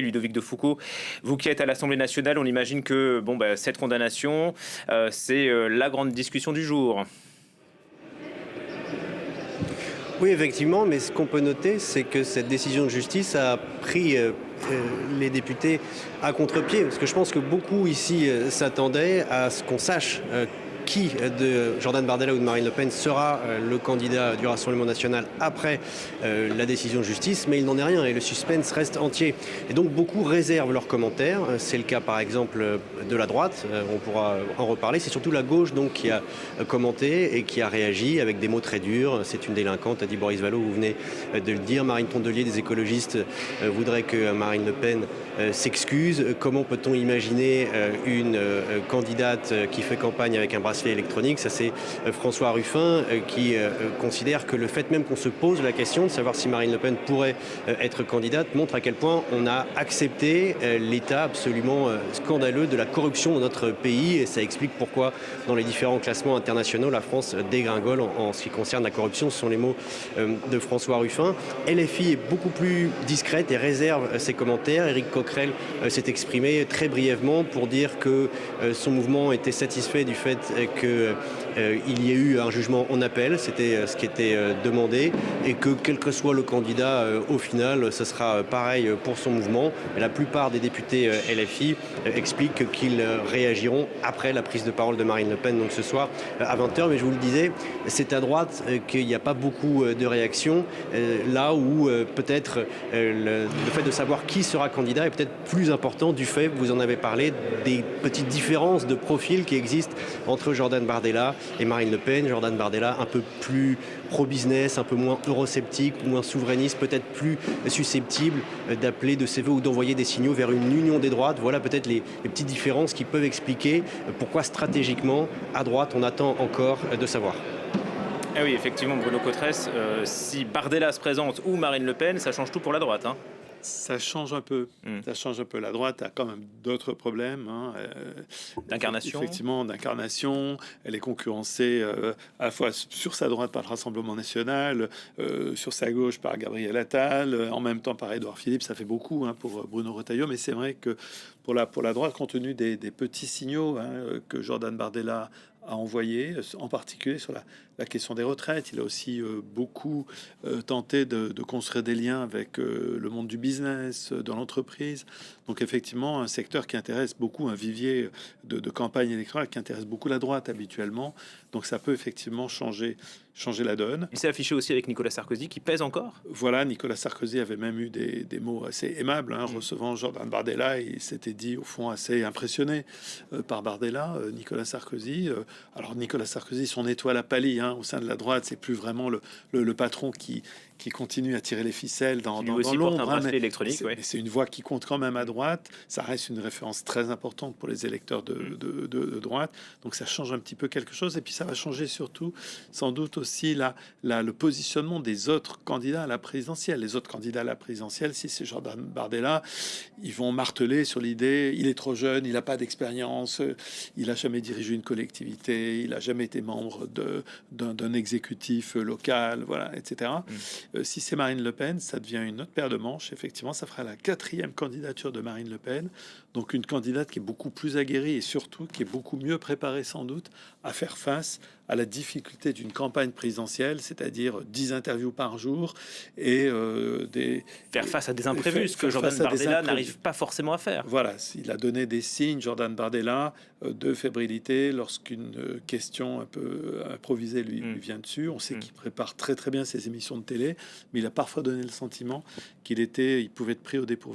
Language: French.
Ludovic de Foucault, vous qui êtes à l'Assemblée nationale, on imagine que cette condamnation, c'est la grande discussion du jour. Oui, effectivement, mais ce qu'on peut noter, c'est que cette décision de justice a pris les députés à contre-pied, parce que je pense que beaucoup ici s'attendaient à ce qu'on sache qui de Jordan Bardella ou de Marine Le Pen sera le candidat du Rassemblement national après la décision de justice, mais il n'en est rien et le suspense reste entier. Et donc beaucoup réservent leurs commentaires. C'est le cas par exemple de la droite, on pourra en reparler. C'est surtout la gauche donc qui a commenté et qui a réagi avec des mots très durs. C'est une délinquante, a dit Boris Vallaud, vous venez de le dire. Marine Tondelier des écologistes voudrait que Marine Le Pen s'excuse. Comment peut-on imaginer une candidate qui fait campagne avec un bracelet électronique? Ça, c'est François Ruffin qui considère que le fait même qu'on se pose la question de savoir si Marine Le Pen pourrait être candidate montre à quel point on a accepté l'état absolument scandaleux de la corruption dans notre pays, et ça explique pourquoi dans les différents classements internationaux la France dégringole en ce qui concerne la corruption. Ce sont les mots de François Ruffin. LFI est beaucoup plus discrète et réserve ses commentaires. Éric Coquerel s'est exprimé très brièvement pour dire que son mouvement était satisfait du fait qu'il y ait eu un jugement en appel, c'était ce qui était demandé, et que quel que soit le candidat, au final, ce sera pareil pour son mouvement. Et la plupart des députés LFI expliquent qu'ils réagiront après la prise de parole de Marine Le Pen, donc ce soir à 20h. Mais je vous le disais, c'est à droite qu'il n'y a pas beaucoup de réactions, là où peut-être le fait de savoir qui sera candidat est peut-être plus important du fait, vous en avez parlé, des petites différences de profil qui existent entre Jordan Bardella et Marine Le Pen. Jordan Bardella un peu plus pro-business, un peu moins eurosceptique, moins souverainiste, peut-être plus susceptible d'appeler de ses voeux ou d'envoyer des signaux vers une union des droites. Voilà peut-être les petites différences qui peuvent expliquer pourquoi stratégiquement, à droite, on attend encore de savoir. Ah oui, effectivement, Bruno Cotresse, si Bardella se présente ou Marine Le Pen, ça change tout pour la droite, hein. Ça change un peu. Ça change un peu. La droite a quand même d'autres problèmes. D'incarnation. Effectivement, d'incarnation. Elle est concurrencée à la fois sur sa droite par le Rassemblement national, sur sa gauche par Gabriel Attal, en même temps par Édouard Philippe. Ça fait beaucoup pour Bruno Retailleau. Mais c'est vrai que pour la droite, compte tenu des petits signaux que Jordan Bardella a envoyé, en particulier sur la question des retraites. Il a aussi beaucoup tenté de construire des liens avec le monde du business, de l'entreprise. Donc effectivement, un secteur qui intéresse beaucoup, un vivier de campagne électorale qui intéresse beaucoup la droite habituellement. Donc ça peut effectivement changer la donne. Il s'est affiché aussi avec Nicolas Sarkozy, qui pèse encore. Voilà, Nicolas Sarkozy avait même eu des mots assez aimables recevant Jordan Bardella. Il s'était dit, au fond, assez impressionné par Bardella, Nicolas Sarkozy. Alors Nicolas Sarkozy, son étoile a pâli au sein de la droite. C'est plus vraiment le patron qui continue à tirer les ficelles dans l'ombre. Mais c'est une voix qui compte quand même à droite. Ça reste une référence très importante pour les électeurs de droite. Donc ça change un petit peu quelque chose. Et puis ça va changer surtout, sans doute aussi, le positionnement des autres candidats à la présidentielle. Les autres candidats à la présidentielle, si c'est Jordan Bardella, ils vont marteler sur l'idée, il est trop jeune, il n'a pas d'expérience, il n'a jamais dirigé une collectivité, il n'a jamais été membre d'un exécutif local, voilà, etc. Si c'est Marine Le Pen, ça devient une autre paire de manches. Effectivement, ça fera la 4e candidature de Marine Le Pen. Donc une candidate qui est beaucoup plus aguerrie et surtout qui est beaucoup mieux préparée sans doute à faire face à la difficulté d'une campagne présidentielle, c'est-à-dire 10 interviews par jour et faire face à des imprévus, ce que Jordan Bardella n'arrive pas forcément à faire. Voilà, il a donné des signes, Jordan Bardella, de fébrilité lorsqu'une question un peu improvisée lui vient dessus. On sait qu'il prépare très très bien ses émissions de télé, mais il a parfois donné le sentiment il pouvait être pris au dépourvu.